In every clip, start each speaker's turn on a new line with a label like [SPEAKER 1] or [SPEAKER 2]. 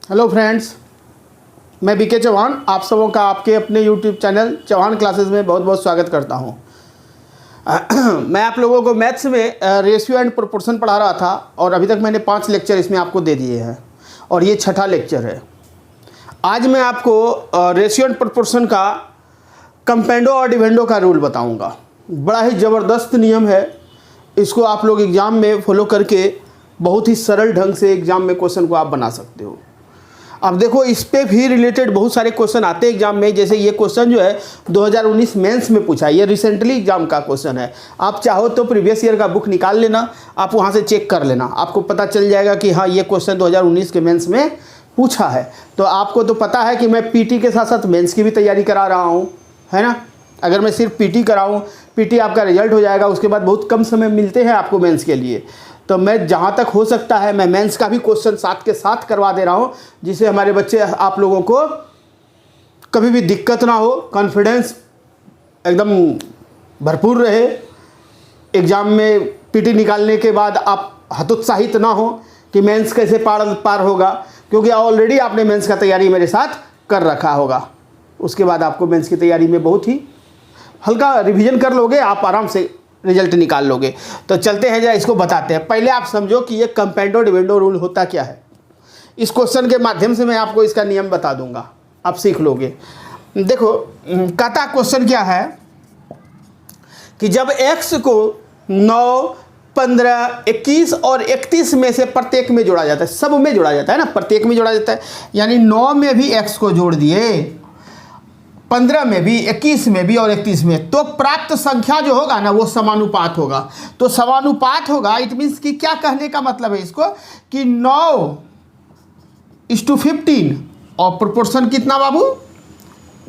[SPEAKER 1] Hello friends, मैं BK Chauhan आप सबों का आपके अपने यूट्यूब चैनल चौहान क्लासेस में बहुत बहुत स्वागत करता हूं। मैं आप लोगों को मैथ्स में रेशियो एंड प्रोपोर्शन पढ़ा रहा था और अभी तक मैंने 5 लेक्चर इसमें आपको दे दिए हैं और ये छठा लेक्चर है। आज मैं आपको रेशियो एंड प्रोपोर्शन का कंपेंडो और डिवेंडो का रूल बताऊँगा। बड़ा ही ज़बरदस्त नियम है, इसको आप लोग एग्ज़ाम में फॉलो करके बहुत ही सरल ढंग से एग्ज़ाम में क्वेश्चन को आप बना सकते हो। अब देखो, इस पे भी रिलेटेड बहुत सारे क्वेश्चन आते हैं एग्जाम में। जैसे ये क्वेश्चन जो है 2019 मेंस में पूछा है, ये रिसेंटली एग्जाम का क्वेश्चन है। आप चाहो तो प्रीवियस ईयर का बुक निकाल लेना, आप वहाँ से चेक कर लेना, आपको पता चल जाएगा कि हाँ ये क्वेश्चन 2019 के मेंस में पूछा है। तो आपको तो पता है कि मैं पीटी के साथ साथ मेंस की भी तैयारी करा रहा हूँ, है ना। अगर मैं सिर्फ पीटी कराऊँ, पीटी आपका रिजल्ट हो जाएगा, उसके बाद बहुत कम समय मिलते हैं आपको मेंस के लिए। तो मैं जहाँ तक हो सकता है मैं मेंस का भी क्वेश्चन साथ के साथ करवा दे रहा हूँ, जिससे हमारे बच्चे आप लोगों को कभी भी दिक्कत ना हो, कॉन्फिडेंस एकदम भरपूर रहे। एग्ज़ाम में पीटी निकालने के बाद आप हतोत्साहित ना हो कि मेंस कैसे पार होगा, क्योंकि ऑलरेडी आपने मेंस का तैयारी मेरे साथ कर रखा होगा। उसके बाद आपको मेंस की तैयारी में बहुत ही हल्का रिवीजन कर लोगे, आप आराम से रिजल्ट निकाल लोगे। तो चलते हैं, जरा इसको बताते हैं। पहले आप समझो कि ये कंपेंडो डिवेंडो रूल होता क्या है। इस क्वेश्चन के माध्यम से मैं आपको इसका नियम बता दूंगा, आप सीख लोगे। देखो, कहता क्वेश्चन क्या है कि जब x को 9, 15, 21 और 31 में से प्रत्येक में जोड़ा जाता है, सब में जोड़ा जाता है ना, प्रत्येक में जोड़ा जाता है, यानी 9 में भी x को जोड़ दिए, 15 में भी, 21 में भी और 31 में, तो प्राप्त संख्या जो होगा ना वो समानुपात होगा। तो समानुपात होगा, इट मीन्स कि क्या कहने का मतलब है इसको कि 9:15 और प्रोपोर्शन कितना बाबू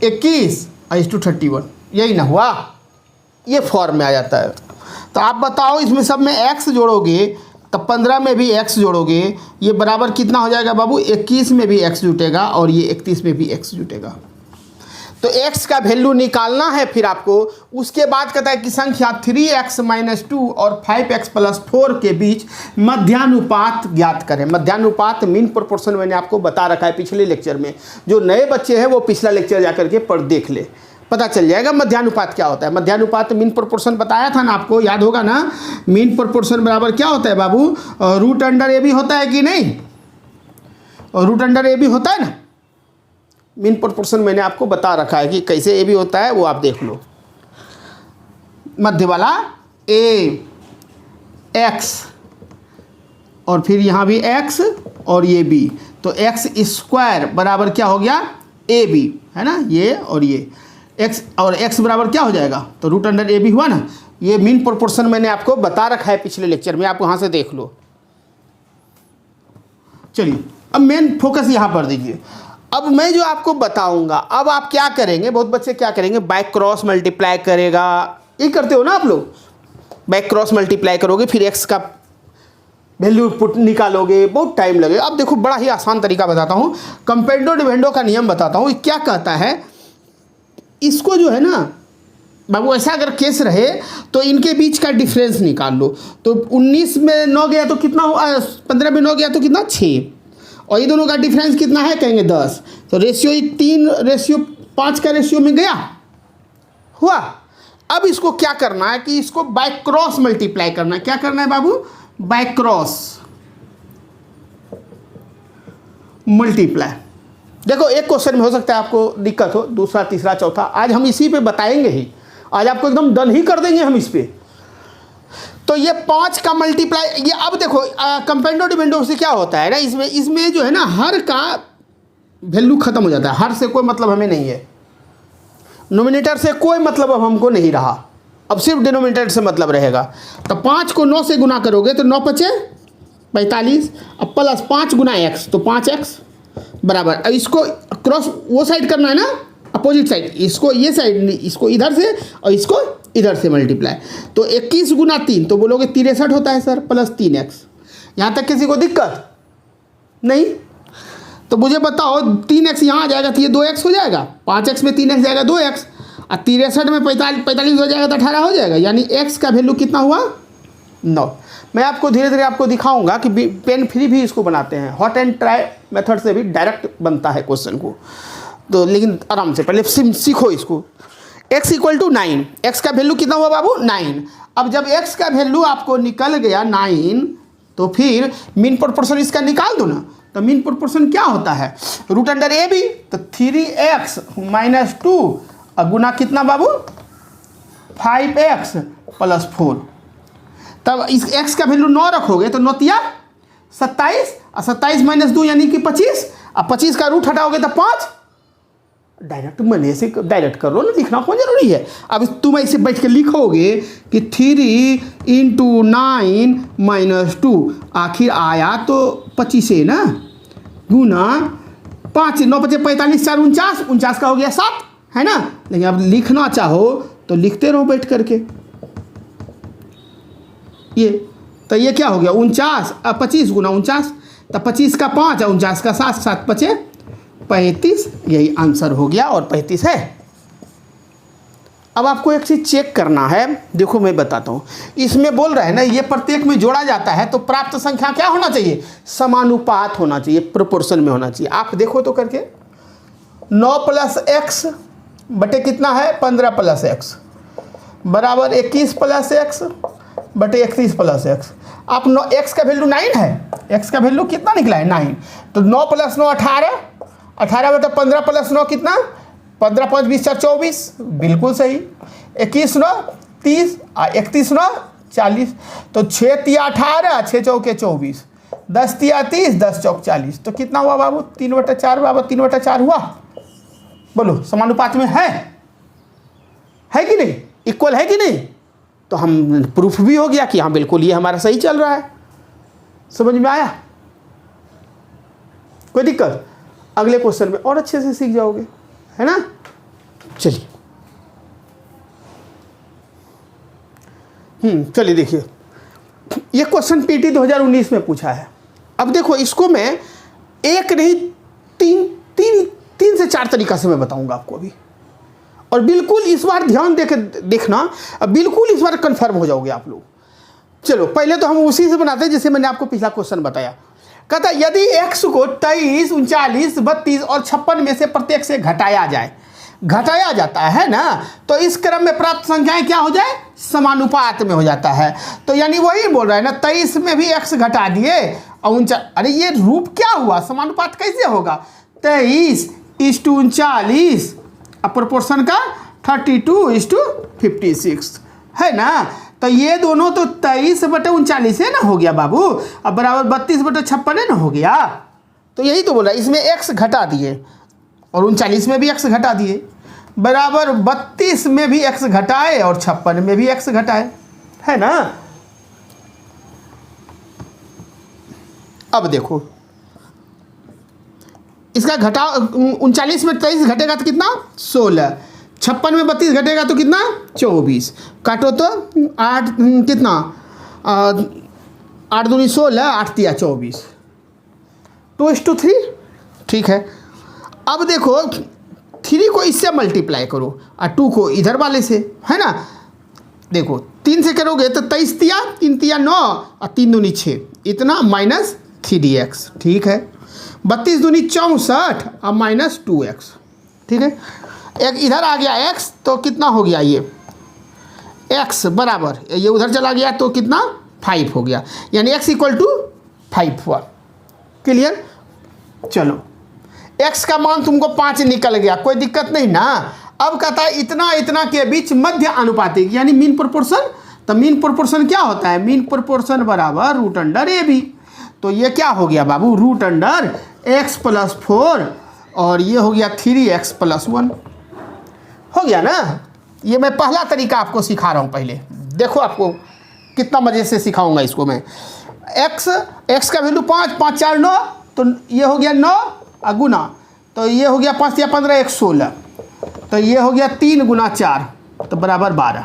[SPEAKER 1] 21:31, यही ना हुआ, ये फॉर्म में आ जाता है। तो आप बताओ, इसमें सब में x जोड़ोगे तो 15 में भी x जोड़ोगे, ये बराबर कितना हो जाएगा बाबू, 21 में भी x जुटेगा और ये 31 में भी x जुटेगा। तो x का वैल्यू निकालना है फिर आपको। उसके बाद कहता है कि संख्या 3x - 2 और 5x + 4 के बीच मध्यानुपात ज्ञात करें। मध्यानुपात मीन प्रोपोर्शन मैंने आपको बता रखा है पिछले लेक्चर में। जो नए बच्चे हैं वो पिछला लेक्चर जाकर के पढ़ देख ले, पता चल जाएगा मध्यानुपात क्या होता है। मध्यानुपात मीन प्रोपोर्शन बताया था ना आपको, याद होगा ना। मीन प्रोपोर्शन बराबर क्या होता है बाबू, √A होता है कि नहीं, √A होता है ना। मीन प्रोपोर्शन मैंने आपको बता रखा है कि कैसे ए भी होता है, वो आप देख लो। मध्य वाला ए x और फिर यहाँ भी x और ये b, तो x² बराबर क्या हो गया AB, है ना, ये और ये x, और x बराबर क्या हो जाएगा, तो √AB हुआ ना। ये मीन प्रोपोर्शन मैंने आपको बता रखा है पिछले लेक्चर में, आप वहाँ से देख लो। चलिए, अब मेन फोकस यहाँ पर दीजिए। अब मैं जो आपको बताऊंगा, अब आप क्या करेंगे, बहुत बच्चे क्या करेंगे, बैक क्रॉस मल्टीप्लाई करेगा, ये करते हो ना आप लोग, बैक क्रॉस मल्टीप्लाई करोगे, फिर x का वैल्यू पुट निकालोगे, बहुत टाइम लगेगा। अब देखो, बड़ा ही आसान तरीका बताता हूँ, कंपेंडो डिवेंडो का नियम बताता हूँ। क्या कहता है, इसको जो है ना बाबू, ऐसा अगर केस रहे तो इनके बीच का डिफरेंस निकाल लो। तो 19 में 9 गया तो कितना हुआ, 15 में 9 गया तो कितना 6, और ये दोनों का डिफरेंस कितना है, कहेंगे 10। तो रेशियो 3:5 का रेशियो में गया हुआ। अब इसको क्या करना है कि इसको बाय क्रॉस मल्टीप्लाई करना है। क्या करना है बाबू, बाय क्रॉस मल्टीप्लाई। देखो, एक क्वेश्चन में हो सकता है आपको दिक्कत हो, दूसरा, तीसरा, चौथा, आज हम इसी पे बताएंगे ही, आज आपको एकदम डन ही कर देंगे हम इस पे। तो ये 5 का मल्टीप्लाई, ये अब देखो कंपेंडो डिवेंडो से क्या होता है ना, इसमें जो है ना हर का वैल्यू खत्म हो जाता है। हर से कोई मतलब हमें नहीं है, नोमिनेटर से कोई मतलब अब हमको नहीं रहा, अब सिर्फ डिनोमिनेटर से मतलब रहेगा। तो 5 को 9 से गुना करोगे तो 9 × 5 = 45, अब प्लस 5 × x तो 5x बराबर। अब इसको क्रॉस वो साइड करना है ना, अपोजिट साइड, इसको ये साइड, इसको इधर से और इसको इधर से मल्टीप्लाई। तो 21 × 3 तो बोलोगे 63 होता है सर, प्लस 3x। यहाँ तक किसी को दिक्कत नहीं? तो मुझे बताओ, 3x यहाँ आ जाएगा तो ये 2x हो जाएगा, 5x में 3x जाएगा 2x, और 63 में 45 हो जाएगा तो 18 हो जाएगा, यानी x का वैल्यू कितना हुआ 9। मैं आपको धीरे धीरे आपको दिखाऊंगा कि पेन फ्री भी इसको बनाते हैं, हॉट एंड ट्राई मेथड से भी डायरेक्ट बनता है क्वेश्चन को। तो लेकिन आराम से पहले सीखो इसको। x इक्वल टू 9, x का वैल्यू कितना हुआ बाबू 9। अब जब x का वैल्यू आपको निकल गया 9 तो फिर मीन प्रोपोर्शन इसका निकाल दो ना। तो मीन प्रोपोर्शन क्या होता है, रूट अंडर ए बी, तो 3x माइनस 2 और गुना कितना बाबू 5x प्लस 4। तब इस x का वैल्यू 9 रखोगे तो 9 तिया 27 और 27 माइनस 2 यानी कि 25 और 25 का रूट हटाओगे तो 5। डायरेक्ट मैंने से डायरेक्ट कर लो ना, लिखना कौन जरूरी है। अब तुम ऐसे बैठ के लिखोगे कि 3 इंटू 9 माइनस 2, आखिर आया तो 25 है ना, गुना 5 9 5 45 4 49, 49 का हो गया 7 है ना। लेकिन अब लिखना चाहो तो लिखते रहो बैठ करके। ये तो ये क्या हो गया 49 अब 25 गुना 49, तो 25 का 5 और 49 का 7, 7 5 35, यही आंसर हो गया और 35 है। अब आपको एक चीज़ चेक करना है, देखो मैं बताता हूँ। इसमें बोल रहा है ना ये प्रत्येक में जोड़ा जाता है तो प्राप्त संख्या क्या होना चाहिए, समानुपात होना चाहिए, प्रोपोर्शन में होना चाहिए। आप देखो तो करके 9 प्लस एक्स बटे कितना है 15 प्लस एक्स बराबर 21 प्लस एक्स बटे 31 प्लस एक्स। आप 9 एक्स का वैल्यू 9 है, एक्स का वैल्यू कितना निकला है 9, तो 9 प्लस 9 18, 18 बटे 15 प्लस 9 कितना 15 5 20 4 24, बिल्कुल सही। 21 9 30 और 31 9 40, तो 6 तिया 18 6 चौके 24, 10 तिया 30 10 चौक 40, तो कितना हुआ बाबू 3/4 बाबू 3/4 हुआ। बोलो समानुपात में है कि नहीं, इक्वल है कि नहीं। तो हम प्रूफ भी हो गया कि हाँ बिल्कुल ये हमारा सही चल रहा है। समझ में आया, कोई दिक्कत, अगले क्वेश्चन में और अच्छे से सीख जाओगे, है ना। चलिए चलिए देखिए, ये क्वेश्चन पीटी 2019 में पूछा है। अब देखो इसको मैं एक नहीं तीन से 4 तरीका से मैं बताऊंगा आपको अभी, और बिल्कुल इस बार ध्यान देखना, अब बिल्कुल इस बार कंफर्म हो जाओगे आप लोग। चलो पहले तो हम उसी से बनाते हैं जैसे मैंने आपको पिछला क्वेश्चन बताया। कहता यदि x को 23 39 32 और 56 में से प्रत्येक से घटाया जाता है ना, तो इस क्रम में प्राप्त संख्याएं क्या हो जाए, समानुपात में हो जाता है। तो यानी वही बोल रहा है ना, 23 में भी x घटा दिए और 49, अरे ये रूप क्या हुआ, समानुपात कैसे होगा, 23:49 अब प्रोपोर्शन का 32:56 है ना। तो ये दोनों तो 23/39 है ना हो गया बाबू, अब बराबर 32/56 है ना हो गया। तो यही तो बोला, इसमें x घटा दिए और 39 में भी x घटा दिए, बराबर 32 में भी x घटाए और 56 में भी x घटाए, है ना। अब देखो इसका घटा 39 में 23 घटेगा तो कितना 16, 56 में 32 घटेगा तो कितना 24, काटो तो 8 कितना 8 दूनी 16 8 तिया 24, 2:3 ठीक है। अब देखो 3 को इससे मल्टीप्लाई करो और 2 को इधर वाले से, है ना। देखो 3 से करोगे तो 23 तिया 3 तिया 9 और 3 दूनी 6, इतना माइनस 3dx ठीक है। 32 दूनी 64 और माइनस 2x ठीक है। एक इधर आ गया x तो कितना हो गया ये x बराबर, ये उधर चला गया तो कितना 5 हो गया, यानी x इक्वल टू 5 हुआ। क्लियर। चलो x का मान तुमको 5 निकल गया, कोई दिक्कत नहीं ना। अब कहता है इतना इतना के बीच मध्य अनुपातिक यानी मीन प्रोपोर्शन। तो मीन प्रोपोर्शन क्या होता है, मीन प्रोपोर्शन बराबर रूट अंडर ए बी। तो ये क्या हो गया बाबू रूट अंडर x + 4 और ये हो गया 3x + 1 हो गया ना। ये मैं पहला तरीका आपको सिखा रहा हूँ, पहले देखो आपको कितना मज़े से सिखाऊंगा इसको मैं। x का वैल्यू 5 5 4 9, तो ये हो गया 9 और गुना, तो ये हो गया 5 या 15 1 16, तो ये हो गया 3 गुना 4 तो बराबर 12,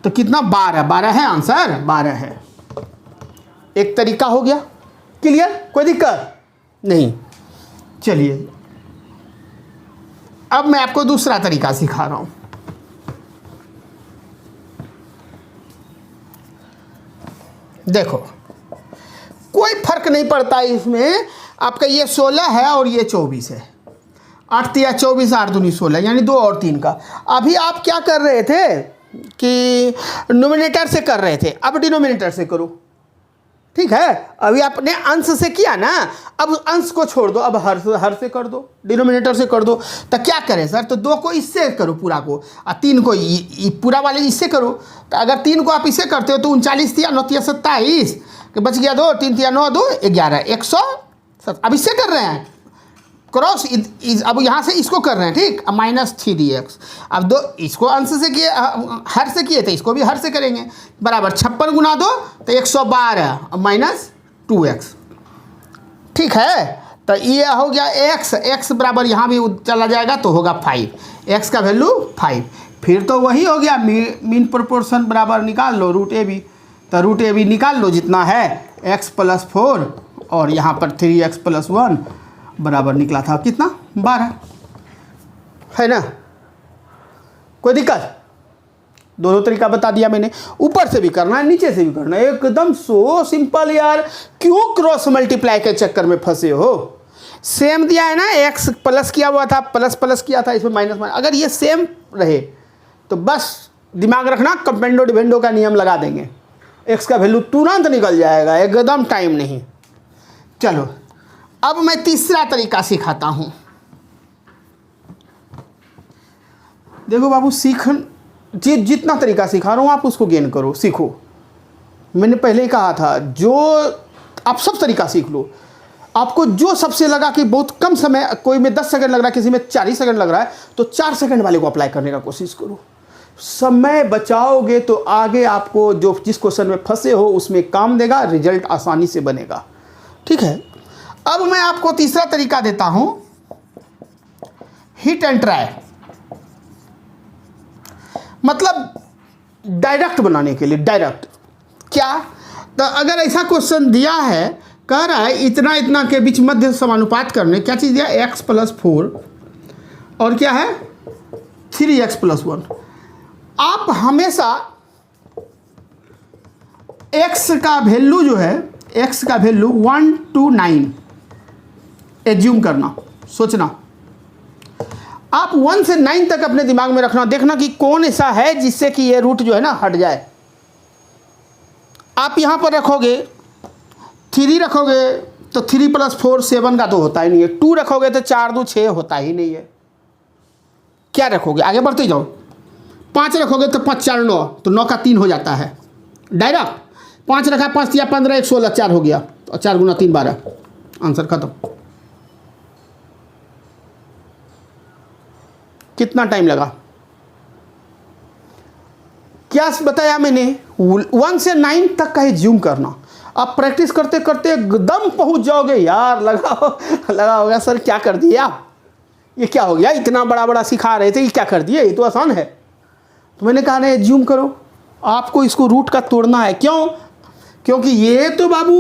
[SPEAKER 1] तो कितना 12 है आंसर 12 है। एक तरीका हो गया। क्लियर, कोई दिक्कत नहीं। चलिए अब मैं आपको दूसरा तरीका सिखा रहा हूं। देखो कोई फर्क नहीं पड़ता इसमें। आपका ये 16 है और ये 24 है। 8 तिया 24, 8 दूनी 16, यानी 2 और 3 का। अभी आप क्या कर रहे थे कि नोमिनेटर से कर रहे थे, अब डिनोमिनेटर से करो। ठीक है, अभी आपने अंश से किया ना, अब अंश को छोड़ दो, अब हर से कर दो, डिनोमिनेटर से कर दो। तो क्या करें सर, तो 2 को इससे करो पूरा को, और 3 को पूरा वाले इससे करो। तो अगर 3 को आप इससे करते हो तो 39 तिया 9 तिया 27, बच गया 2, 3 तिया 9, 2 11, 107। अब इससे कर रहे हैं क्रॉस, अब यहाँ से इसको कर रहे हैं, ठीक। अब -3dx, अब 2 इसको अंश से किए, हर से किए थे, इसको भी हर से करेंगे, बराबर 56 गुना 2 तो 112 -2x। ठीक है, तो ये हो गया x बराबर यहाँ भी चला जाएगा तो होगा 5, x का वैल्यू 5। फिर तो वही हो गया, मीन प्रोपोर्शन बराबर निकाल लो √AB, तो √AB निकाल लो जितना है x + 4 और यहाँ पर 3x + 1 बराबर निकला था कितना 12, है ना। कोई दिक्कत? दोनों तरीका बता दिया मैंने, ऊपर से भी करना है नीचे से भी करना है, एकदम सो सिंपल यार। क्यों क्रॉस मल्टीप्लाई के चक्कर में फंसे हो? सेम दिया है ना, x प्लस किया हुआ था, प्लस किया था, इसमें माइनस, अगर ये सेम रहे तो बस दिमाग रखना, कंपेंडो डिवेंडो का नियम लगा देंगे, x का वैल्यू तुरंत निकल जाएगा, एकदम टाइम नहीं। चलो अब मैं तीसरा तरीका सिखाता हूं। देखो बाबू, जितना तरीका सिखा रहा हूं आप उसको गेन करो, सीखो। मैंने पहले ही कहा था, जो आप सब तरीका सीख लो। आपको जो सबसे लगा कि बहुत कम समय, कोई में 10 सेकंड लग रहा है, किसी में 40 सेकंड लग रहा है, तो 4 सेकंड वाले को अप्लाई करने का कोशिश करो। समय बचाओगे तो आगे आपको जो जिस क्वेश्चन में फंसे हो उसमें काम देगा, रिजल्ट आसानी से बनेगा। ठीक है, अब मैं आपको तीसरा तरीका देता हूं, हिट एंड ट्राई, मतलब डायरेक्ट बनाने के लिए। डायरेक्ट क्या? तो अगर ऐसा क्वेश्चन दिया है, कह रहा है इतना इतना के बीच मध्य समानुपात करने, क्या चीज़ दिया? x + 4 और क्या है 3x + 1। आप हमेशा x का वैल्यू जो है, x का वैल्यू 1 to 9 एज्यूम करना, सोचना। आप 1 से 9 तक अपने दिमाग में रखना, देखना कि कौन ऐसा है जिससे कि ये रूट जो है ना हट जाए। आप यहाँ पर रखोगे 3 रखोगे तो 3 + 4 7 का तो होता ही नहीं है। 2 रखोगे तो 4 2 6 होता ही नहीं है। क्या रखोगे? आगे बढ़ते जाओ। 5 रखोगे तो 5 4 9, तो 9 का 3 हो जाता है डायरेक्ट। 5 रखा, 5 या 15 1 16, 4 हो गया, और 4 गुना 3 12, आंसर खत्म। कितना टाइम लगा? क्या बताया मैंने? 1 से 9 तक का एज्यूम करना। आप प्रैक्टिस करते करते एकदम पहुंच जाओगे यार। लगा होगा सर क्या कर दिया, ये क्या हो गया, इतना बड़ा बड़ा सिखा रहे थे, ये क्या कर दिया, ये तो आसान है। तो मैंने कहा ना एज्यूम करो, आपको इसको रूट का तोड़ना है। क्यों? क्योंकि ये तो बाबू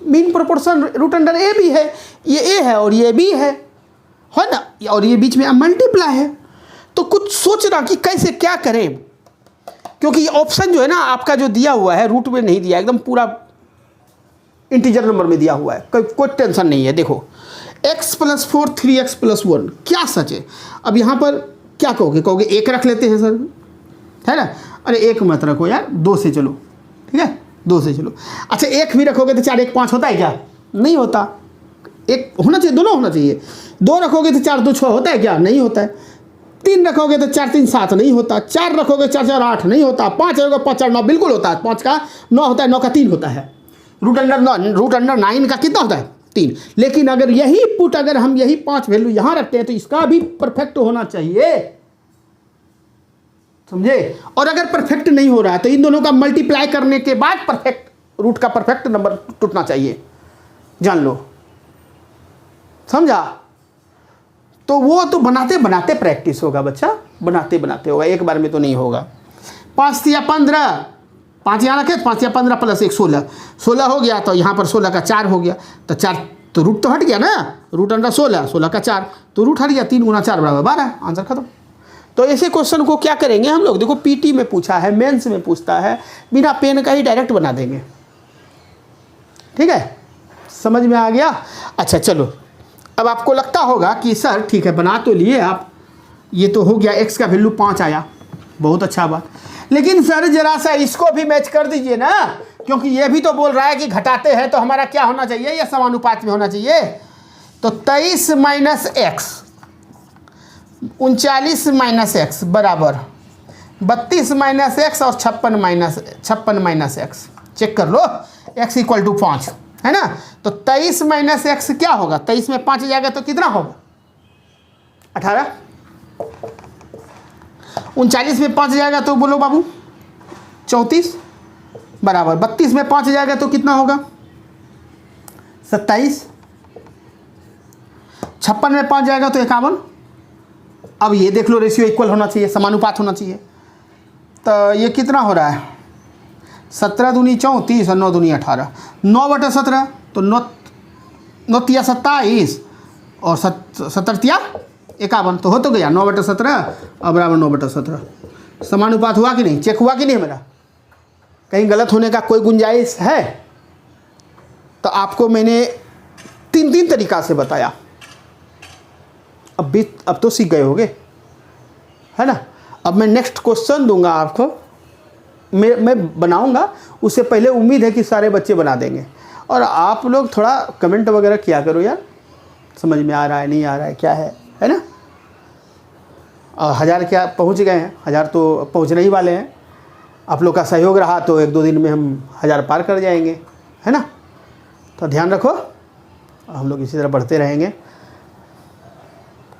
[SPEAKER 1] मीन प्रोपोर्शन √A भी है, ये a है और ये b है ना, और ये बीच में मल्टीप्लाई है। तो कुछ सोचना कि कैसे क्या करें, क्योंकि ये ऑप्शन जो है ना आपका जो दिया हुआ है रूट में नहीं दिया, एकदम पूरा इंटीजर नंबर में दिया हुआ है, कोई टेंशन नहीं है। देखो x + 4 3x + 1 क्या सच है? अब यहाँ पर क्या कहोगे? कहोगे 1 रख लेते हैं सर, है ना। अरे 1 मत रखो यार, 2 से चलो, ठीक है, 2 से चलो। अच्छा 1 भी रखोगे तो 4 1 5 होता है क्या? नहीं होता। 1 होना चाहिए, दोनों होना चाहिए। 2 रखोगे तो 4 2 6 होता है क्या? नहीं होता है। 3 रखोगे तो 4 3 7 नहीं होता। 4 रखोगे 4 4 8 नहीं होता। 5 रखोगे 5 4 9 बिल्कुल होता है। 5 का 9 होता है, 9 का 3 होता है। √9 का कितना होता है? 3। लेकिन अगर यही पुट, अगर हम यही 5 वैल्यू यहाँ रखते हैं तो इसका भी परफेक्ट होना चाहिए, समझे। और अगर परफेक्ट नहीं हो रहा है तो इन दोनों का मल्टीप्लाई करने के बाद परफेक्ट रूट का परफेक्ट नंबर टूटना चाहिए, जान लो, समझा। तो वो तो बनाते बनाते प्रैक्टिस होगा बच्चा, बनाते बनाते होगा, एक बार में तो नहीं होगा। 5 या 15, 5 यहाँ रखे, 5 या 15 + 1 16, 16 हो गया। तो यहाँ पर 16 का 4 हो गया, तो 4 तो रूट तो हट गया ना, √16, 16 का 4 तो रूट हट गया। 3 × 4 = 12, आंसर खत्म। तो ऐसे क्वेश्चन को क्या करेंगे हम लोग? देखो पीटी में पूछा है, मेंस में पूछता है, बिना पेन का ही डायरेक्ट बना देंगे। ठीक है, समझ में आ गया। अच्छा चलो, अब आपको लगता होगा कि सर ठीक है बना तो लिए आप, ये तो हो गया, x का वैल्यू 5 आया, बहुत अच्छा बात, लेकिन सर जरा सा इसको भी मैच कर दीजिए ना, क्योंकि ये भी तो बोल रहा है कि घटाते हैं तो हमारा क्या होना चाहिए, ये समानुपात में होना चाहिए। तो 23 माइनस एक्स, 39 माइनस एक्स बराबर 32 माइनस एक्स और 56 माइनस एक्स, चेक कर लो, x इक्वल टू 5 है ना। तो 23 माइनस एक्स क्या होगा, 23 में 5 जाएगा तो कितना होगा 18, 39 में 5 जाएगा तो बोलो बाबू 34, बराबर 32 में 5 जाएगा तो कितना होगा 27, 56 में 5 जाएगा तो 51। अब ये देख लो, रेशियो इक्वल होना चाहिए, समानुपात होना चाहिए। तो ये कितना हो रहा है 17 दूनी 34 और 9 दूनी 18, 9/17, तो 9 तिया 27 और 17 तिया 51, तो हो तो गया 9/17 और बराबर 9/17। समानुपात हुआ कि नहीं, चेक हुआ कि नहीं मेरा, कहीं गलत होने का कोई गुंजाइश है। तो आपको मैंने 3 तरीका से बताया, अब तो सीख गए होगे है ना। अब मैं नेक्स्ट क्वेश्चन दूंगा आपको, मैं बनाऊंगा, उससे पहले उम्मीद है कि सारे बच्चे बना देंगे। और आप लोग थोड़ा कमेंट वगैरह किया करो यार, समझ में आ रहा है नहीं आ रहा है क्या है ना। और 1000 क्या पहुंच गए हैं, 1000 तो पहुंचने ही वाले हैं। आप लोग का सहयोग रहा तो 1-2 दिन में हम 1000 पार कर जाएंगे, है ना। तो ध्यान रखो, हम लोग इसी तरह बढ़ते रहेंगे।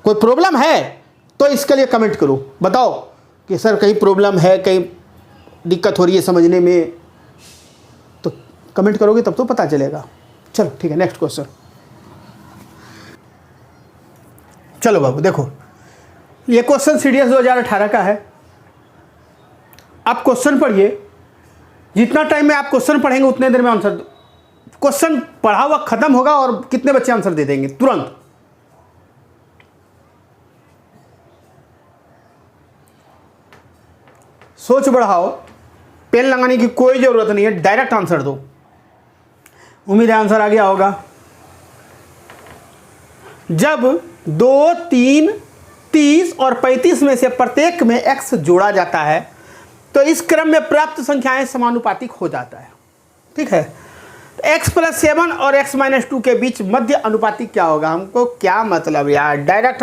[SPEAKER 1] कोई प्रॉब्लम है तो इसके लिए कमेंट करो, बताओ कि सर कहीं प्रॉब्लम है, कहीं दिक्कत हो रही है समझने में, तो कमेंट करोगे तब तो पता चलेगा। चलो ठीक है, नेक्स्ट क्वेश्चन। चलो बाबू देखो, ये क्वेश्चन सीडीएस 2018 का है। आप क्वेश्चन पढ़िए, जितना टाइम में आप क्वेश्चन पढ़ेंगे उतने देर में आंसर, क्वेश्चन पढ़ा हुआ खत्म होगा और कितने बच्चे आंसर दे देंगे तुरंत। सोच बढ़ाओ, पेन लगाने की कोई ज़रूरत नहीं है, डायरेक्ट आंसर दो। उम्मीद है आंसर आ गया होगा। जब 2, 3, 30 और 35 में से प्रत्येक में x जोड़ा जाता है तो इस क्रम में प्राप्त संख्याएं समानुपातिक हो जाता है, ठीक है। तो x + 7 और x - 2 के बीच मध्य अनुपातिक क्या होगा, हमको क्या मतलब यार, डायरेक्ट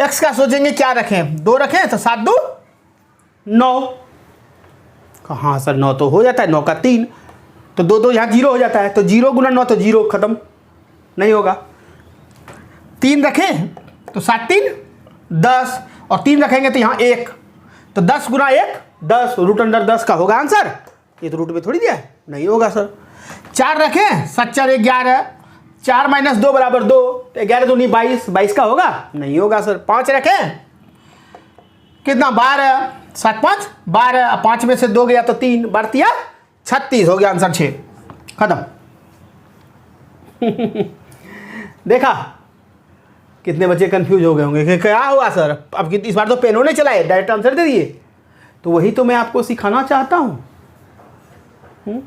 [SPEAKER 1] x का सोचेंगे क्या रखें, 2 रखें तो 7 2 9, हाँ सर 9 तो हो जाता है, 9 का 3, तो 2 2 यहाँ 0 हो जाता है, तो 0 × 9 तो 0 खत्म, नहीं होगा। 3 रखें तो 7 3 10 और 3 रखेंगे तो यहाँ 1, तो 10 × 1 10, √10 का होगा आंसर। ये तो रूट में थोड़ी दिया है, नहीं होगा सर। 4 रखें 7 4 11, 4 - 2 = 2, तो 11 दूनी 22, 22 का होगा, नहीं होगा सर। 5 रखें कितना 12, 7 5 12, 5 में से 2 गया तो 3, 12 36, हो गया आंसर 6, खत्म। देखा कितने बच्चे कंफ्यूज हो गए होंगे कि क्या हुआ सर, अब इस बार तो पेनों ने चलाए, डायरेक्ट आंसर दे दिए। तो वही तो मैं आपको सिखाना चाहता हूं।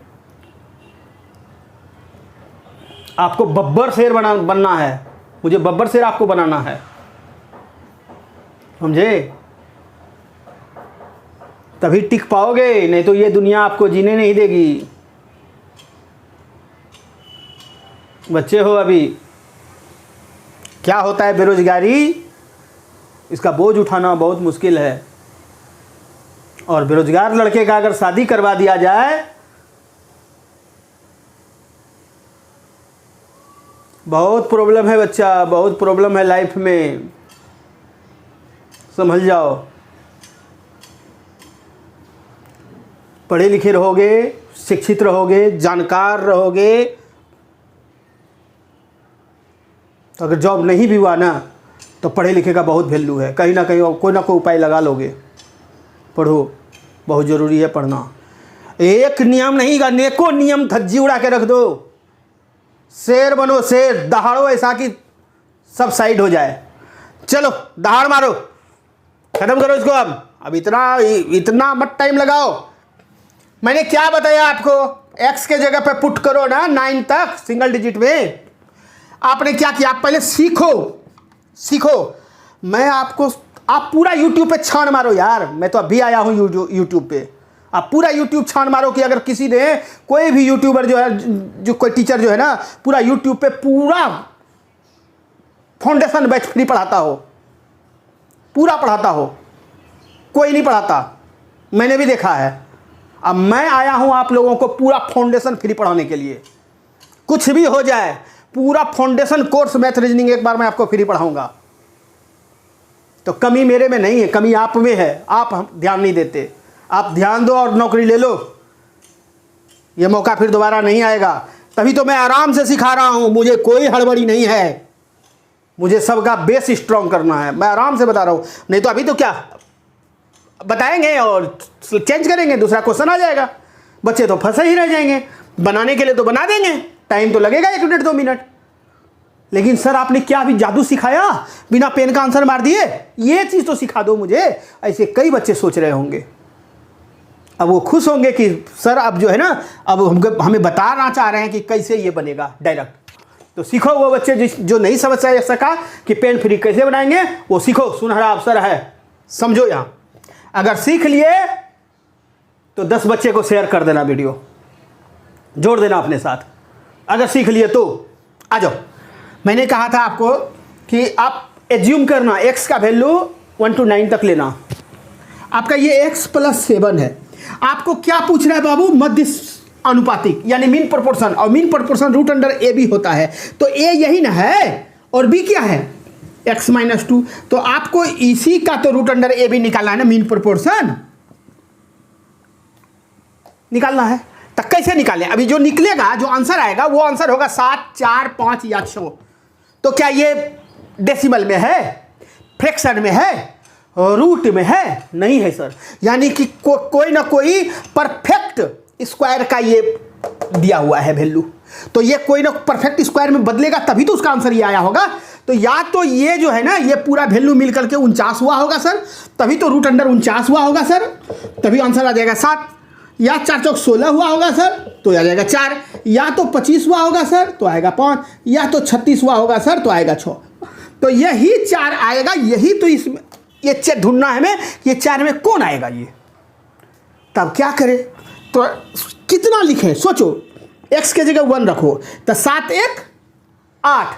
[SPEAKER 1] आपको बब्बर शेर बनना है, मुझे बब्बर शेर आपको बनाना है, समझे, तभी टिक पाओगे, नहीं तो ये दुनिया आपको जीने नहीं देगी। बच्चे हो अभी, क्या होता है बेरोजगारी, इसका बोझ उठाना बहुत मुश्किल है। और बेरोजगार लड़के का अगर शादी करवा दिया जाए, बहुत प्रॉब्लम है बच्चा, बहुत प्रॉब्लम है लाइफ में, समझ जाओ। पढ़े लिखे रहोगे, शिक्षित रहोगे, जानकार रहोगे, तो अगर जॉब नहीं भी हुआ ना तो पढ़े लिखे का बहुत वैल्यू है, कहीं ना कहीं कोई ना कोई उपाय लगा लोगे। पढ़ो, बहुत ज़रूरी है पढ़ना। एक नियम नहीं, अनेकों नियम धज्जी उड़ा के रख दो, शेर बनो शेर, दहाड़ो ऐसा कि सब साइड हो जाए। चलो दहाड़ मारो, खत्म करो इसको। अब इतना मत टाइम लगाओ। मैंने क्या बताया आपको, एक्स के जगह पे पुट करो ना 9 तक सिंगल डिजिट में। आपने क्या किया, आप पहले सीखो। मैं आपको, आप पूरा यूट्यूब पे छान मारो यार, मैं तो अभी आया हूँ यूट्यूब पे। आप पूरा यूट्यूब छान मारो कि अगर किसी ने, कोई भी यूट्यूबर जो है, जो कोई टीचर जो है ना, पूरा यूट्यूब पे पूरा फाउंडेशन बैच फ्री पढ़ाता हो, पूरा पढ़ाता हो, कोई नहीं पढ़ाता, मैंने भी देखा है। अब मैं आया हूं आप लोगों को पूरा फाउंडेशन फ्री पढ़ाने के लिए। कुछ भी हो जाए, पूरा फाउंडेशन कोर्स मैथ रीजनिंग एक बार मैं आपको फ्री पढ़ाऊंगा। तो कमी मेरे में नहीं है, कमी आप में है, आप ध्यान नहीं देते। आप ध्यान दो और नौकरी ले लो, ये मौका फिर दोबारा नहीं आएगा। तभी तो मैं आराम से सिखा रहा हूं, मुझे कोई हड़बड़ी नहीं है, मुझे सबका बेस स्ट्रॉन्ग करना है, मैं आराम से बता रहा हूं। नहीं तो अभी तो क्या बताएंगे और चेंज करेंगे, दूसरा क्वेश्चन आ जाएगा, बच्चे तो फंसे ही रह जाएंगे। बनाने के लिए तो बना देंगे, टाइम तो लगेगा 1 मिनट 2 मिनट, लेकिन सर आपने क्या अभी जादू सिखाया, बिना पेन का आंसर मार दिए, ये चीज़ तो सिखा दो मुझे। ऐसे कई बच्चे सोच रहे होंगे। अब वो खुश होंगे कि सर अब जो है ना, अब हमें बताना चाह रहे हैं कि कैसे ये बनेगा डायरेक्ट। तो सीखो, वो बच्चे जो नहीं समझ सका कि पेन फ्री कैसे बनाएंगे, वो सीखो, सुनहरा अवसर है, समझो। यहाँ अगर सीख लिए तो 10 बच्चे को शेयर कर देना, वीडियो जोड़ देना अपने साथ। अगर सीख लिए तो आ जाओ। मैंने कहा था आपको कि आप एज्यूम करना x का वैल्यू 1 to 9 तक लेना। आपका ये x + 7 है। आपको क्या पूछ रहा है बाबू, मध्य अनुपातिक यानी मीन प्रोपोर्शन, और मीन प्रोपोर्शन √a होता है। तो a यही ना है और b क्या है, x - 2। तो आपको इसी का तो √a निकालना है ना, मीन प्रोपोर्शन निकालना है। तो कैसे निकालें, अभी जो निकलेगा, जो आंसर आएगा वो आंसर होगा 7, 4, 5 या 6। तो क्या ये डेसिमल में है, फ्रैक्शन में है, रूट में है? नहीं है सर। यानी कि कोई ना कोई परफेक्ट स्क्वायर का ये दिया हुआ है वैल्यू। तो ये कोई ना परफेक्ट स्क्वायर में बदलेगा तभी तो उसका आंसर ये आया होगा। तो या तो ये जो है ना, ये पूरा वैल्यू मिल करके 49 हुआ होगा सर, तभी तो √49 हुआ होगा सर, तभी आंसर आ जाएगा 7। या 4 चौक 16 हुआ होगा सर, तो आ जाएगा 4। या तो 25 हुआ होगा सर, तो आएगा 5। या तो 36 हुआ होगा सर, तो आएगा 6। तो यही 4 आएगा। यही तो इसमें ये ढूंढना है हमें, ये 4 में कौन आएगा ये। तब क्या करें, तो कितना लिखें सोचो। x के जगह 1 रखो, तो 7 1 8,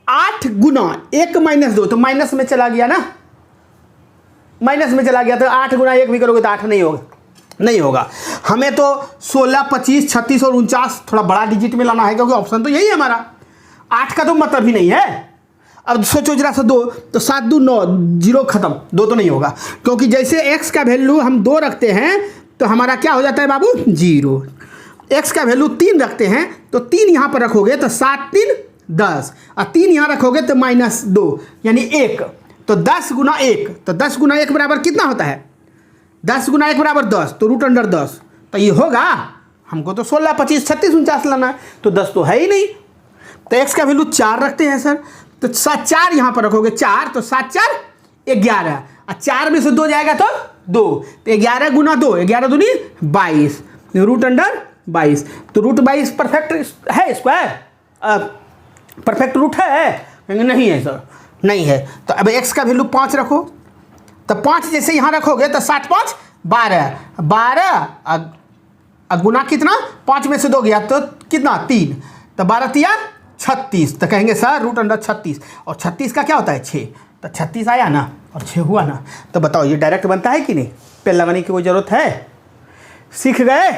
[SPEAKER 1] 8 गुना 1 - 2, तो माइनस में चला गया ना, माइनस में चला गया। तो 8 गुना 1 भी करोगे तो 8 नहीं होगा। हमें तो 16, 25, 36 और 49 थोड़ा बड़ा डिजिट में लाना है, क्योंकि ऑप्शन तो यही है हमारा। 8 का तो मतलब ही नहीं है। अब सोचो जरा सा, 2 तो 7 2 9, 0 खत्म, 2 तो नहीं होगा, क्योंकि जैसे x का वैल्यू हम 2 रखते हैं तो हमारा क्या हो जाता है बाबू, 0। x का वैल्यू 3 रखते हैं तो 3 यहाँ पर रखोगे तो 7 3 10, और 3 यहाँ रखोगे तो -2 यानी 1। तो 10 गुना 1, तो 10 गुना 1 बराबर कितना होता है, 10 गुना 1 बराबर 10, तो √10। तो ये होगा, हमको तो 16, 25, 36, 49 लाना है, तो 10 तो है ही नहीं। तो x का वैल्यू 4 रखते हैं सर, तो 4 यहाँ पर रखोगे 4, तो 7 4 11, और 4 में से 2 जाएगा तो 2, तो 11 गुना 2, 11 दूनी 22, √22। तो √22 परफेक्ट है स्क्वायर, परफेक्ट रूट है? नहीं है सर, नहीं है। तो अब x का वैल्यू 5 रखो, तो 5 जैसे यहाँ रखोगे तो 7 5 12, 12 गुना कितना, 5 में से 2 गया तो कितना 3, तो 12 3 36। तो कहेंगे सर √36, और 36 का क्या होता है 6, तो 36 आया ना और 6 हुआ ना। तो बताओ ये डायरेक्ट बनता है कि नहीं, पेन लगाने की कोई ज़रूरत है? सीख गए?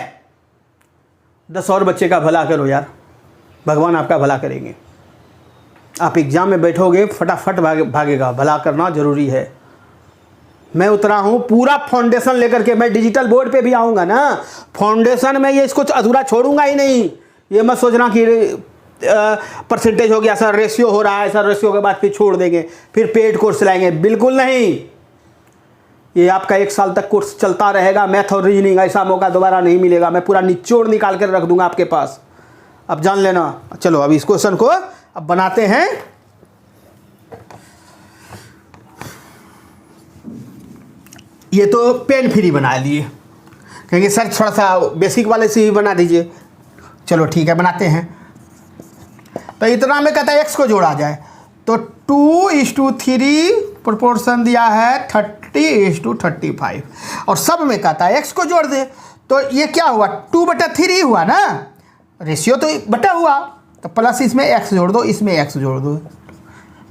[SPEAKER 1] 10 और बच्चे का भला करो यार, भगवान आपका भला करेंगे। आप एग्ज़ाम में बैठोगे फटाफट भागेगा, भला करना ज़रूरी है। मैं उतरा हूँ पूरा फाउंडेशन लेकर के, मैं डिजिटल बोर्ड पे भी आऊँगा ना, फाउंडेशन में ये इसको अधूरा छोड़ूंगा ही नहीं। ये मत सोचना कि परसेंटेज हो गया सर, रेशियो हो रहा है सर, रेशियो के बाद फिर छोड़ देंगे, फिर पेड कोर्स लाएंगे, बिल्कुल नहीं। ये आपका 1 साल तक कोर्स चलता रहेगा, मैथ और रीजनिंग। ऐसा मौका दोबारा नहीं मिलेगा, मैं पूरा निचोड़ निकाल कर रख दूंगा आपके पास, अब जान लेना। चलो अब इस क्वेश्चन को अब बनाते हैं। ये तो पेन फ्री बना लिए, कहेंगे सर थोड़ा सा बेसिक वाले से ही बना दीजिए। चलो ठीक है, बनाते हैं। तो इतना में कहता है एक्स को जोड़ा जाए, तो 2:3 प्रोपोर्शन दिया है 30:35, और सब में कहता है एक्स को जोड़ दे। तो ये क्या हुआ, 2/3 हुआ ना, रेशियो तो बटा हुआ, तो प्लस इसमें एक्स जोड़ दो, इसमें एक्स जोड़ दो,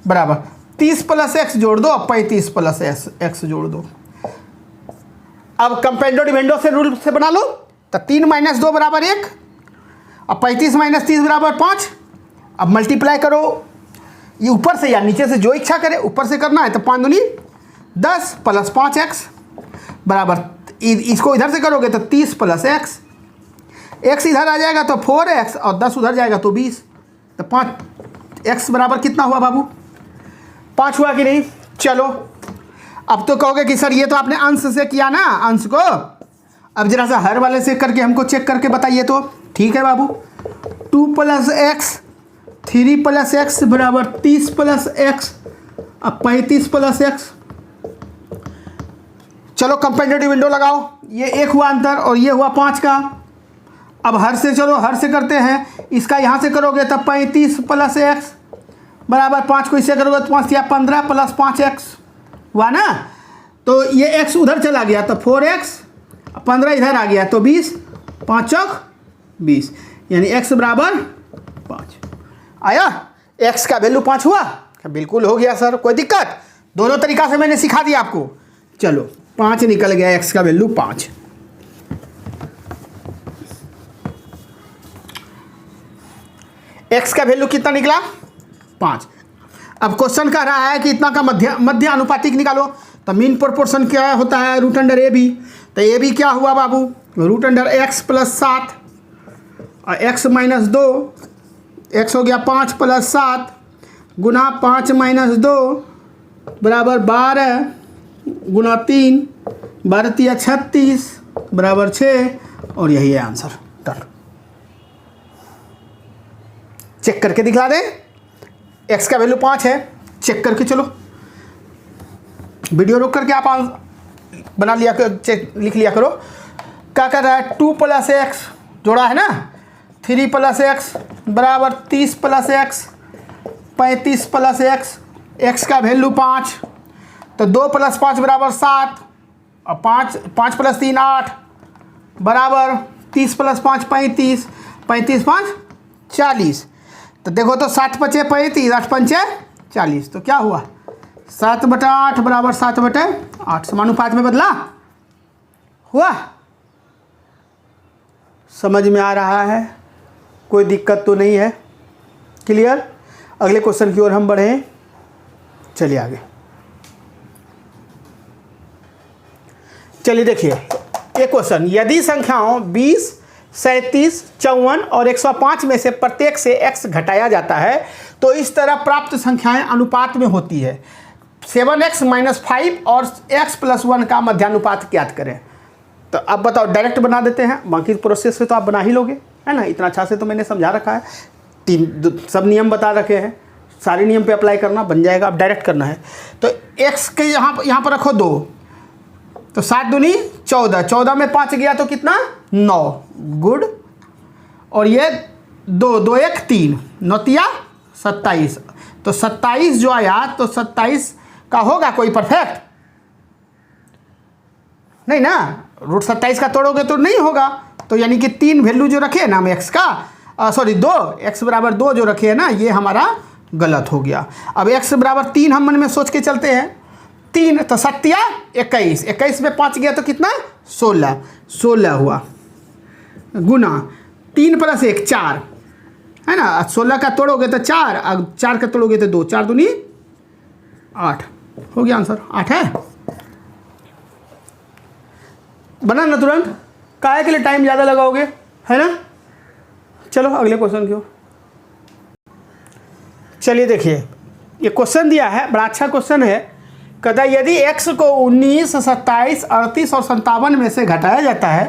[SPEAKER 1] बराबर 30 + x जोड़ दो, 35 + x जोड़ दो। अब कंपेंडो डिवेंडो से रूल से बना लो, तो 3 - 2 = 1, अब 35 - 30 = 5। अब मल्टीप्लाई करो, ये ऊपर से या नीचे से जो इच्छा करे, ऊपर से करना है तो 5 दूनी 10 + 5x बराबर, इसको इधर से करोगे तो 30 + x, x इधर आ जाएगा तो 4x, और 10 उधर जाएगा तो 20, तो 5x बराबर कितना हुआ बाबू, 5 हुआ कि नहीं। चलो अब तो कहोगे कि सर ये तो आपने अंश से किया ना, अंश को अब जरा सा हर वाले से करके हमको चेक करके बताइए। तो ठीक है बाबू, 2 + x 3 + x बराबर 30 + x, अब 35 + x। चलो कंपेंडेटिव विंडो लगाओ, ये 1 हुआ अंतर और ये हुआ 5 का। अब हर से, चलो हर से करते हैं, इसका यहाँ से करोगे तब 35 + x बराबर 5 को इससे करोगे तो 5 या 15 + 5x हुआ ना। तो ये x उधर चला गया तो 4x, 15 इधर आ गया तो 20, 5 चौक 20, यानी x बराबर 5 आया। x का वैल्यू 5 हुआ, बिल्कुल हो गया सर, कोई दिक्कत, दोनों तरीका से मैंने सिखा दिया आपको। चलो 5 निकल गया, x का वैल्यू 5। x का वैल्यू कितना निकला, 5। अब क्वेश्चन कह रहा है कि इतना का मध्य अनुपातिक निकालो, तो मीन प्रोपोर्शन क्या होता है, √AB। तो AB क्या हुआ बाबू, √x + 7 और x - 2, x हो गया 5 + 7 गुना 5 - 2 बराबर 12 गुना 3, 12 × 36 बराबर 6, और यही है आंसर। डन, चेक करके दिखला दें, x का वैल्यू 5 है, चेक करके चलो, वीडियो रोक करके आप बना लिया कर, चेक लिख लिया करो। क्या कर रहा है, 2 + x जोड़ा है ना, 3 + x बराबर 30 + x, 35 + x, x का वैल्यू 5, तो 2 + 5 बराबर 7, और 5 + 3 8 बराबर 30 + 5 35, 35 × 5 40। तो देखो तो 7 × 5 35, 8 × 5 40, तो क्या हुआ 7/8 बराबर 7/8, समानुपात में बदला हुआ। समझ में आ रहा है, कोई दिक्कत तो नहीं है, क्लियर। अगले क्वेश्चन की ओर हम बढ़ें, चलिए आगे। चलिए देखिए एक क्वेश्चन, यदि संख्याओं 20 37 54 और 105 में से प्रत्येक से x घटाया जाता है तो इस तरह प्राप्त संख्याएं अनुपात में होती है। 7x - 5 और x + 1 का मध्यानुपात ज्ञात करें। तो अब बताओ, डायरेक्ट बना देते हैं, बाकी प्रोसेस से तो आप बना ही लोगे, है ना, इतना अच्छा से तो मैंने समझा रखा है, सब नियम बता रखे हैं, सारे नियम पे अप्लाई करना, बन जाएगा। अब डायरेक्ट करना है तो x के यहाँ पर रखो 2, तो 7 दूनी 14, 14 में 5 गया तो कितना 9, गुड। और ये 2 2 1 3, 9 × 27, तो 27 जो आया तो 27 का होगा कोई परफेक्ट नहीं ना, √27 का तोड़ोगे तो नहीं होगा, तो यानी कि 3 वैल्यू जो रखे हैं ना हम x का, सॉरी 2, x बराबर 2 जो रखे हैं ना, ये हमारा गलत हो गया। अब x बराबर 3 हम मन में सोच के चलते हैं, 3 तो 7 × 21, 21 में 5 गया तो कितना 16, 16 हुआ, गुना 3 + 1 4, है ना, 16 का तोड़ोगे तो 4, अब 4 का तोड़ोगे तो 2, 4 दूनी 8, हो गया आंसर 8 है। बना ना तुरंत, काहे के लिए टाइम ज़्यादा लगाओगे, है ना। चलो अगले क्वेश्चन की ओर। चलिए देखिए ये क्वेश्चन दिया है, बड़ा अच्छा क्वेश्चन है। कहता है यदि x को 19 27 38 और 57 में से घटाया जाता है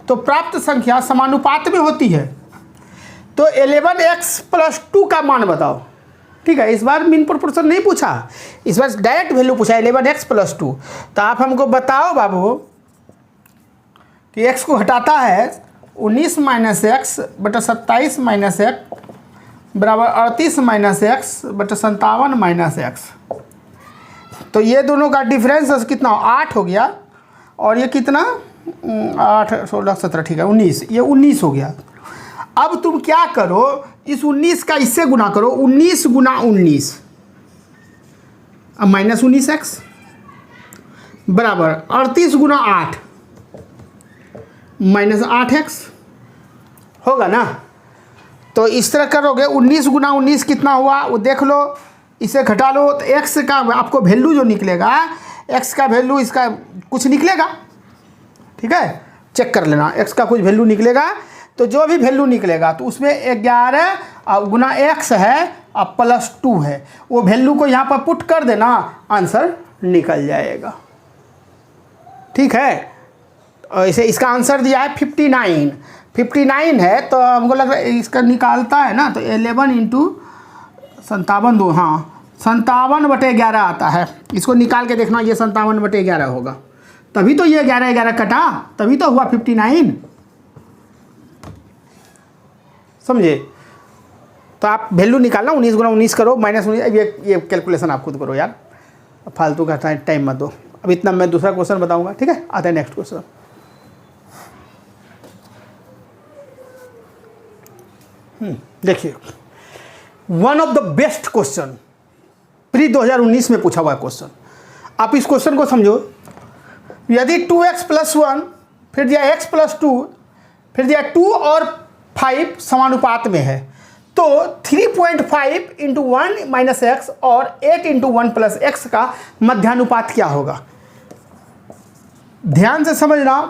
[SPEAKER 1] तो प्राप्त संख्या समानुपात में होती है, तो 11x + 2 का मान बताओ। ठीक है, इस बार मीन प्रोपोर्शन नहीं पूछा, इस बार डायरेक्ट वैल्यू पूछा 11x + 2। तो आप हमको बताओ बाबू कि x को हटाता है 19 माइनस एक्स बटा 27 माइनस एक्स बराबर 38 माइनस एक्स बटा 57 माइनस एक्स। तो ये दोनों का डिफरेंस कितना 8 हो गया, और ये कितना 8 16 17 ठीक है 19, ये 19 हो गया। अब तुम क्या करो, इस 19 का इससे गुना करो, 19 गुना 19 अब माइनस 19 एक्स बराबर 38 गुना 8 माइनस 8 एक्स होगा ना। तो इस तरह करोगे, 19 गुना 19 कितना हुआ वो देख लो, इसे घटा लो तो x का आपको वैल्यू जो निकलेगा, x का वैल्यू इसका कुछ निकलेगा, ठीक है, चेक कर लेना, x का कुछ वैल्यू निकलेगा। तो जो भी वैल्यू निकलेगा तो उसमें 11 गुना x है और प्लस 2 है, वो वैल्यू को यहाँ पर पुट कर देना, आंसर निकल जाएगा। ठीक है, इसे इसका आंसर दिया है 59 है, तो हमको लग रहा है इसका निकालता है ना, तो 11 इंटू 57 दो, हाँ 57/11 आता है। इसको निकाल के देखना, ये 57/11 होगा, तभी तो ये 11 कटा, तभी तो हुआ 59, समझे। तो आप वैल्यू निकालना, 19 गुना 19 करो माइनस 19, ये कैलकुलेशन आप खुद करो यार, फालतू का टाइम मत दो। अब इतना मैं दूसरा क्वेश्चन बताऊंगा, ठीक है, आता है नेक्स्ट क्वेश्चन। देखिए, one of the best question pre 2019 में पूछा हुआ क्वेश्चन। आप इस क्वेश्चन को समझो, यदि 2x + 1 फिर दिया x + 2 फिर दिया 2 और 5 समानुपात में है, तो 3.5 × 1 - x और 8 × 1 + x का मध्यानुपात क्या होगा। ध्यान से समझना,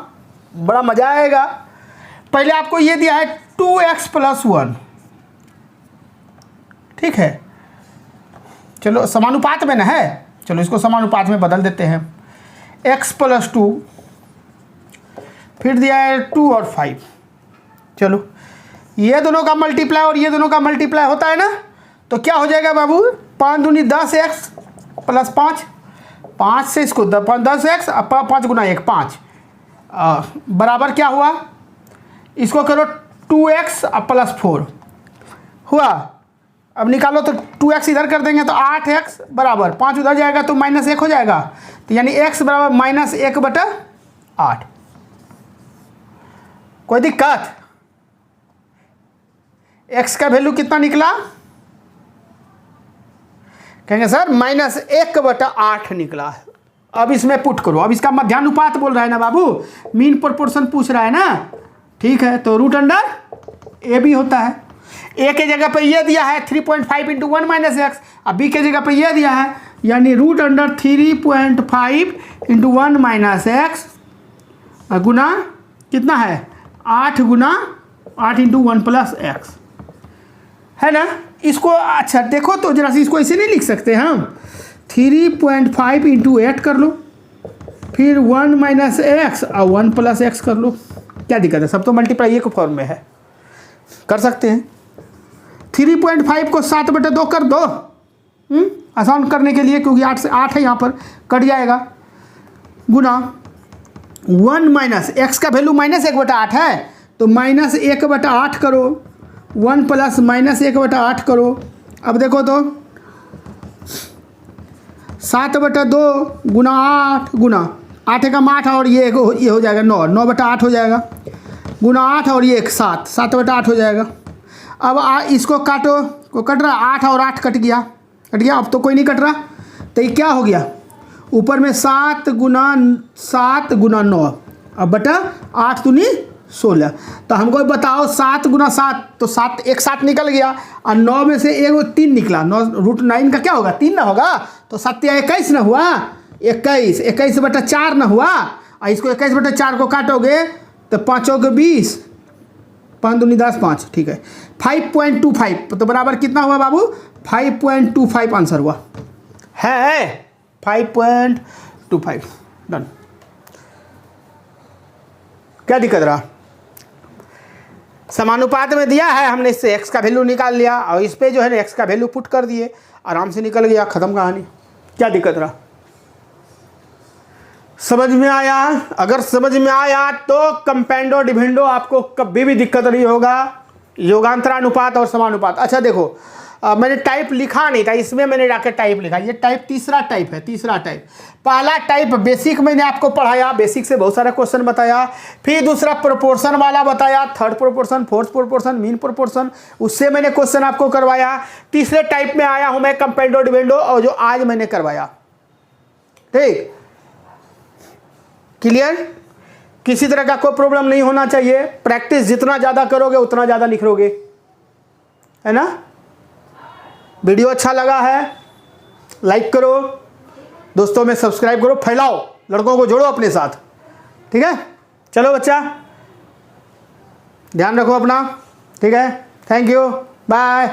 [SPEAKER 1] बड़ा मजा आएगा। पहले आपको ये दिया है 2x + 1, ठीक है, चलो समानुपात में ना है, चलो इसको समानुपात में बदल देते हैं। x + 2 फिर दिया है 2 और 5, चलो ये दोनों का मल्टीप्लाई और ये दोनों का मल्टीप्लाई होता है ना, तो क्या हो जाएगा बाबू, 5 दूनी 10x + 5, 5 से इसको 10x, 5 गुना 1 5 बराबर क्या हुआ, इसको करो 2x + 4 हुआ। अब निकालो तो 2x इधर कर देंगे तो 8x बराबर 5 उधर जाएगा तो -1 हो जाएगा, तो यानी x बराबर -1/8। कोई दिक्कत, x का वैल्यू कितना निकला, कहेंगे सर -1/8 निकला है। अब इसमें पुट करो, अब इसका मध्यानुपात बोल रहा है ना बाबू, मीन प्रोपोर्शन पूछ रहा है ना, ठीक है, तो √a भी होता है। a के जगह पे ये दिया है 3.5 × 1 - x, अब b के जगह पे ये दिया है, यानी √3.5 × 1 - x गुना कितना है 8 गुना 8 × 1 + x, है ना। इसको अच्छा देखो तो जरा सी, इसको ऐसे नहीं लिख सकते हम, 3.5 × 8 कर लो, फिर 1 - x और 1 + x कर लो, क्या दिक्कत है, सब तो मल्टीप्लाई एक फॉर्म में है, कर सकते हैं। 3.5 को 7/2 कर दो, आसान करने के लिए, क्योंकि 8 से 8 है यहाँ पर, कट जाएगा, गुना 1 - x का वैल्यू -1/8 है, तो -1/8 करो, 1 + -1/8 करो। अब देखो तो 7/2 गुना 8 गुना 8 का 8 और ये हो जाएगा 9/8 हो जाएगा, गुना 8 और ये 7/8 हो जाएगा। अब इसको काटो, को कट रहा, 8 और 8 कट गया, अब तो कोई नहीं कट रहा, तो ये क्या हो गया, ऊपर में 7 गुना 9 अब बटा 8 दूनी 16। तो हमको बताओ 7 गुना 7, तो 7 एक 7 निकल गया, और 9 में से एक 3 निकला, 9√9 का क्या होगा 3 ना होगा, तो 7 या 21 ना हुआ, 21/4 ना हुआ, और इसको 21/4 को काटोगे तो 5 के 20, 5 दूनी 10 5, ठीक है, 5.25, तो बराबर कितना हुआ बाबू, 5.25 आंसर हुआ है, 5.25 डन। क्या दिक्कत रहा, समानुपात में दिया है, हमने इससे x का वैल्यू निकाल लिया और इस पे जो है ना x का वैल्यू पुट कर दिए, आराम से निकल गया, ख़त्म कहानी। क्या दिक्कत रहा, समझ में आया? अगर समझ में आया तो कंपेंडो डिविडेंडो आपको कभी भी दिक्कत नहीं होगा। योगांतरानुपात और समानुपात। अच्छा देखो, मैंने टाइप लिखा नहीं था, इसमें मैंने जाकर टाइप लिखा। ये टाइप तीसरा टाइप है, तीसरा टाइप। पहला टाइप बेसिक मैंने आपको पढ़ाया, बेसिक से बहुत सारा क्वेश्चन बताया। फिर दूसरा प्रोपोर्शन वाला बताया, third proportion, fourth proportion, mean proportion, उससे मैंने क्वेश्चन आपको करवाया। तीसरे टाइप में आया हूं मैं कंपेंडो डिविडेंडो, और जो आज मैंने करवाया। ठीक, क्लियर? किसी तरह का कोई प्रॉब्लम नहीं होना चाहिए। प्रैक्टिस जितना ज़्यादा करोगे उतना ज़्यादा निखरोगे, है ना? वीडियो अच्छा लगा है लाइक करो, दोस्तों में सब्सक्राइब करो, फैलाओ, लड़कों को जोड़ो अपने साथ। ठीक है, चलो बच्चा, ध्यान रखो अपना। ठीक है, थैंक यू, बाय।